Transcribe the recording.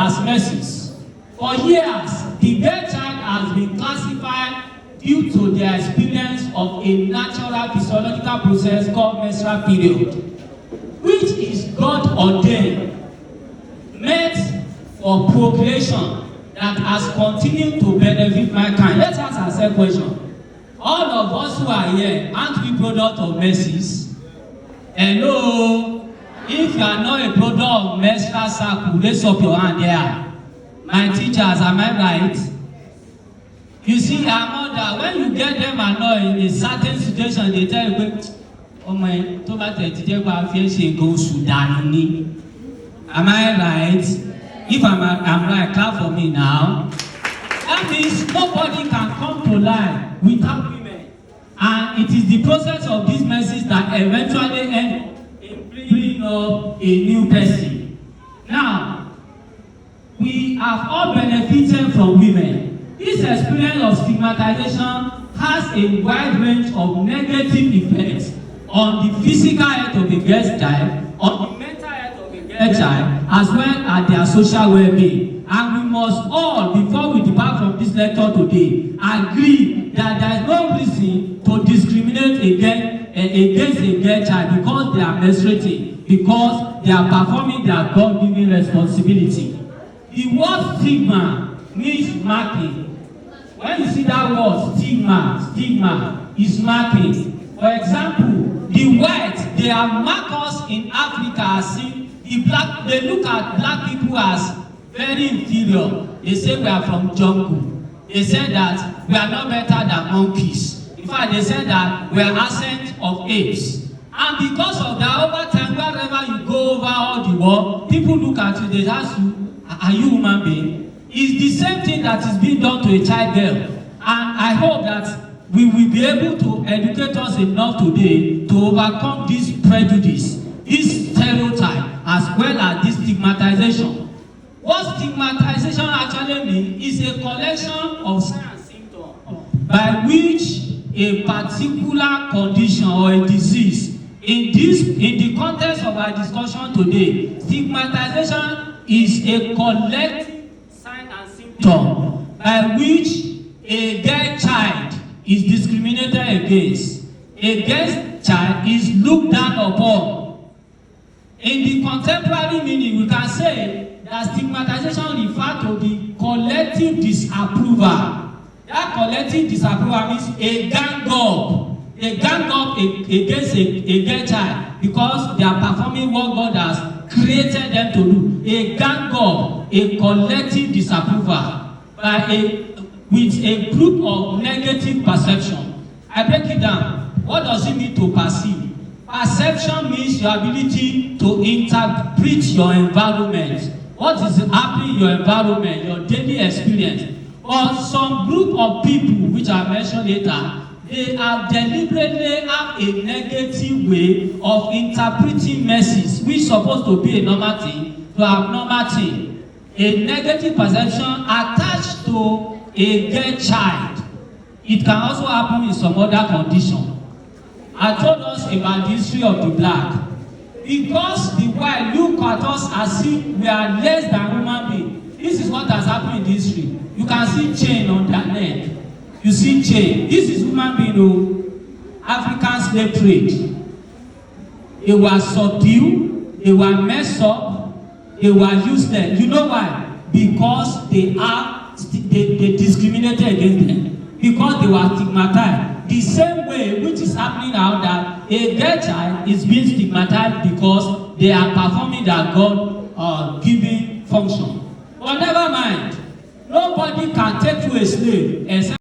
as messes. For years, the girl child has been classified due to their experience of a natural physiological process called menstrual period, which is God ordained, meant for procreation, that has continued to benefit mankind. Let's ask ourselves a question. All of us who are here, aren't we product of messes? Hello? If you are not a product of menstrual cycle, raise up your hand there. My teachers, am I right? You see, our mother, when you get them annoyed in a certain situation, they tell you, oh my, to ba te ti je pa fi se go Sudan ni. Am I right? If I'm right, clap for me now. That means nobody can come to life without women. And it is the process of these messes that eventually end in bringing up a new person. Now, we have all benefited from women. This experience of stigmatization has a wide range of negative effects on the physical health of a girl's child, on the mental health of a girl's child, as well as their social well-being. And we must all, before we depart from this lecture today, agree that there is no reason to discriminate against a girl child because they are menstruating, because they are performing their God-given responsibility. The word stigma means marking. When you see that word stigma is marking. For example, the white, they are markers in Africa as the black, they look at black people as very inferior. They say we are from jungle. They say that we are not better than monkeys. In fact, they say that we are ascent of apes. And because of that, over time, wherever you go over all the world, people look at you, they ask you, are you a human being? It's the same thing that is being done to a child girl. And I hope that we will be able to educate us enough today to overcome this prejudice, this stereotype, as well as this stigmatization. What stigmatization actually means is a collection of signs and symptoms by which a particular condition or a disease, in the context of our discussion today, stigmatization is a collective sign and symptom by which a girl child is discriminated against. A girl child is looked down upon. In the contemporary meaning, we can say that stigmatization refers to the collective disapproval. That collective disapproval means a gang up against a girl child because they are performing what God has created them to do. A gang up, a collective disapproval with a group of negative perception. I break it down. What does it mean to perceive? Perception means your ability to interpret your environment. What is happening in your environment, your daily experience. Or some group of people, which I mentioned later, they have deliberately have a negative way of interpreting messages, which is supposed to be a normal thing, to abnormal thing. A negative perception attached to a girl child. It can also happen in some other condition. I told us about the history of the black. Because the white look at us as if we are less than human beings. This is what has happened in history. You can see chain on their neck. You see chain. This is human being who African slave trade. They were subdued, they were messed up, they were useless. You know why? Because they discriminated against them. Because they were stigmatized. The same way which is happening now, that a girl child is being stigmatized because they are performing their God-given function. But never mind, nobody can take you a slave except